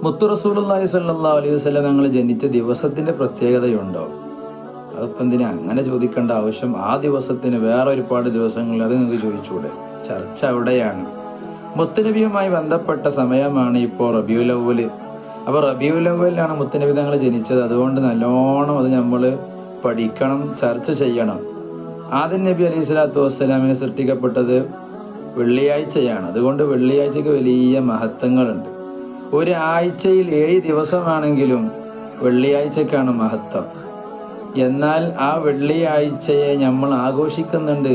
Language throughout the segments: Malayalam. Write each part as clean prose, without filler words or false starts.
മുത്തു റസൂലുള്ളാഹി സ്വല്ലല്ലാഹു അലൈഹി വസല്ലം തങ്ങൾ ജനിച്ച ദിവസത്തിന്റെ പ്രത്യേകതയുണ്ടോ? അതിപ്പോൾ എന്തിനാ അങ്ങനെ ചോദിക്കേണ്ട ആവശ്യം? ആ ദിവസത്തിന് വേറെ ഒരുപാട് ദിവസങ്ങൾ അത് നിങ്ങൾക്ക് ചോദിച്ചൂടെ? ചർച്ച അവിടെയാണ്. മുത്തുനബിയുമായി ബന്ധപ്പെട്ട സമയമാണ് ഇപ്പോൾ റബീഉൽ അവ്വൽ. അപ്പോൾ റബീഉൽ അവ്വലിലാണ് മുത്തുനബി തങ്ങൾ ജനിച്ചത്. അതുകൊണ്ട് നല്ലോണം അത് നമ്മൾ പഠിക്കണം, ചർച്ച ചെയ്യണം. ആദം നബി അലൈഹി സ്വലാത്തു വസ്സലാമിനെ സൃഷ്ടിക്കപ്പെട്ടത് വെള്ളിയാഴ്ചയാണ്. അതുകൊണ്ട് വെള്ളിയാഴ്ചക്ക് വലിയ മഹത്വങ്ങളുണ്ട്. ഒരാഴ്ചയിൽ 7 ദിവസമാണെങ്കിലും വെള്ളിയാഴ്ചക്കാണ് മഹത്വം. എന്നാൽ ആ വെള്ളിയാഴ്ചയെ നമ്മൾ ആഘോഷിക്കുന്നുണ്ട്.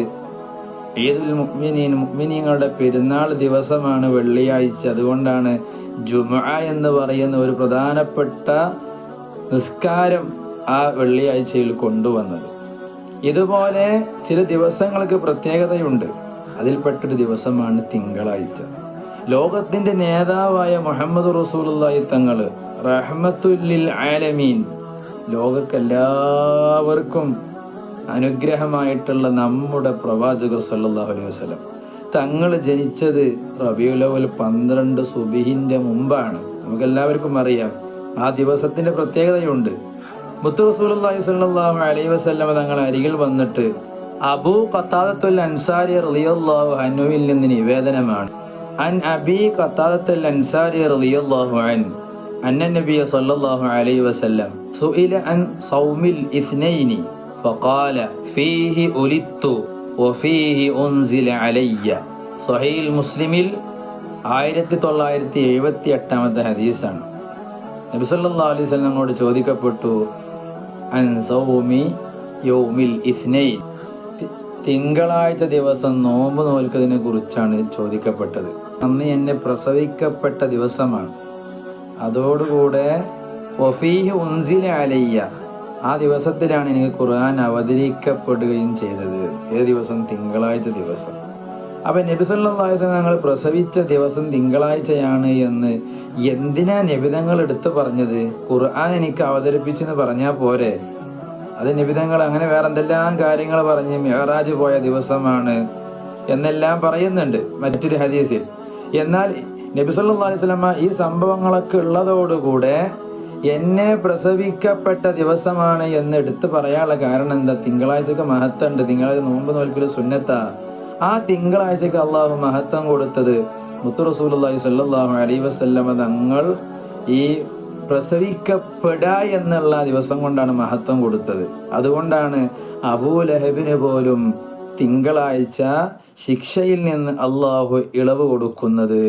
ഈദുൽ മുഅ്മിനീങ്ങളുടെ പെരുന്നാൾ ദിവസമാണ് വെള്ളിയാഴ്ച. അതുകൊണ്ടാണ് ജുമുഅ എന്ന് പറയുന്ന ഒരു പ്രധാനപ്പെട്ട നിസ്കാരം ആ വെള്ളിയാഴ്ചയിൽ കൊണ്ടുവന്നത്. ഇതുപോലെ ചില ദിവസങ്ങൾക്ക് പ്രത്യേകതയുണ്ട്. അതിൽപ്പെട്ടൊരു ദിവസമാണ് തിങ്കളാഴ്ച. ലോകത്തിന്റെ നേതാവായ മുഹമ്മദ് റസൂലുള്ളാഹി തങ്ങൾ റഹ്മത്തുൽ ലിൽ ആലമീൻ, ലോകക്കെല്ലാവർക്കും അനുഗ്രഹമായിട്ടുള്ള നമ്മുടെ പ്രവാചകർ സല്ലല്ലാഹു അലൈഹി വസല്ലം തങ്ങൾ ജനിച്ചത് റബീഉൽ അവ്വൽ 12 സുബ്ഹിന്റെ മുമ്പാണ്. നമുക്കെല്ലാവർക്കും അറിയാം. ആ ദിവസത്തിന്റെ പ്രത്യേകതയുണ്ട്. മുത്ത് റസൂലുള്ളാഹി സ്വല്ലല്ലാഹു അലൈഹി വസല്ലം തങ്ങൾ അരികിൽ വന്നിട്ട് അബൂ ഖത്താദത്തുൽ അൻസാരി റളിയല്ലാഹു അൻഹുവിൽ നിന്ന് നിവേദനമാണ്. അൻ അബീ ഖത്താദത്തുൽ അൻസാരി റളിയല്ലാഹു അൻഹു അന്ന നബിയ സ്വല്ലല്ലാഹു അലൈഹി വസല്ലം സുഇല അൻ സൗമിൽ ഇത്നൈനി ഫഖാല ഫീഹി ഉലിത്തു വഫീഹി ഉൻസില അലയ്യ. സ്വഹീഹുൽ മുസ്ലിമിൽ 1978 ഹദീസാണ്. നബി സല്ലല്ലാഹു അലൈഹി വസല്ലമയോട് ചോദിക്കപ്പെട്ടു അൻ സൗമി യൗമിൽ ഇത്നൈൻ, തിങ്കളാഴ്ച ദിവസം നോമ്പ് നോൽക്കുന്നതിനെ കുറിച്ചാണ് ചോദിക്കപ്പെട്ടത്. അന്ന് എന്നെ പ്രസവിക്കപ്പെട്ട ദിവസമാണ്. അതോടുകൂടെ വഫീഹി ഉൻസില അലയ്യ, ആ ദിവസത്തിലാണ് എനിക്ക് ഖുർആൻ അവതരിക്കപ്പെടുകയും ചെയ്തത്. ഏത് ദിവസം? തിങ്കളാഴ്ച ദിവസം. അപ്പൊ നബി സല്ലല്ലാഹു അലൈഹി വസല്ലം തങ്ങൾ പ്രസവിച്ച ദിവസം തിങ്കളാഴ്ചയാണ് എന്ന് എന്തിനാ നബിതങ്ങൾ എടുത്തു പറഞ്ഞത്? ഖുർആൻ എനിക്ക് അവതരിപ്പിച്ചെന്ന് പറഞ്ഞാൽ പോരെ? അത് നബിതങ്ങൾ അങ്ങനെ വേറെ എന്തെല്ലാം കാര്യങ്ങൾ പറഞ്ഞ് മിഅ്റാജ് പോയ ദിവസമാണ് എന്നെല്ലാം പറയുന്നുണ്ട് മറ്റൊരു ഹദീസിൽ. എന്നാൽ നബി സല്ലല്ലാഹു അലൈഹി വസല്ലം ഈ സംഭവങ്ങളൊക്കെ ഉള്ളതോടുകൂടെ എന്നെ പ്രസവിക്കപ്പെട്ട ദിവസമാണ് എന്ന് എടുത്തു പറയാനുള്ള കാരണം എന്താ? തിങ്കളാഴ്ചക്ക് മഹത്വമുണ്ട്. തിങ്കളാഴ്ച നോമ്പ് നോൽക്കൽ സുന്നത്താ. ആ തിങ്കളാഴ്ചക്ക് അള്ളാഹു മഹത്വം കൊടുത്തത് മുത്തു റസൂലുള്ളാഹി സ്വല്ലല്ലാഹു അലൈഹി വസല്ലം തങ്ങൾ ഈ പ്രസവിക്കപ്പെടാ എന്നുള്ള ദിവസം കൊണ്ടാണ് മഹത്വം കൊടുത്തത്. അതുകൊണ്ടാണ് അബൂലഹബിന് പോലും തിങ്കളാഴ്ച ശിക്ഷയിൽ നിന്ന് അള്ളാഹു ഇളവ് കൊടുക്കുന്നത്.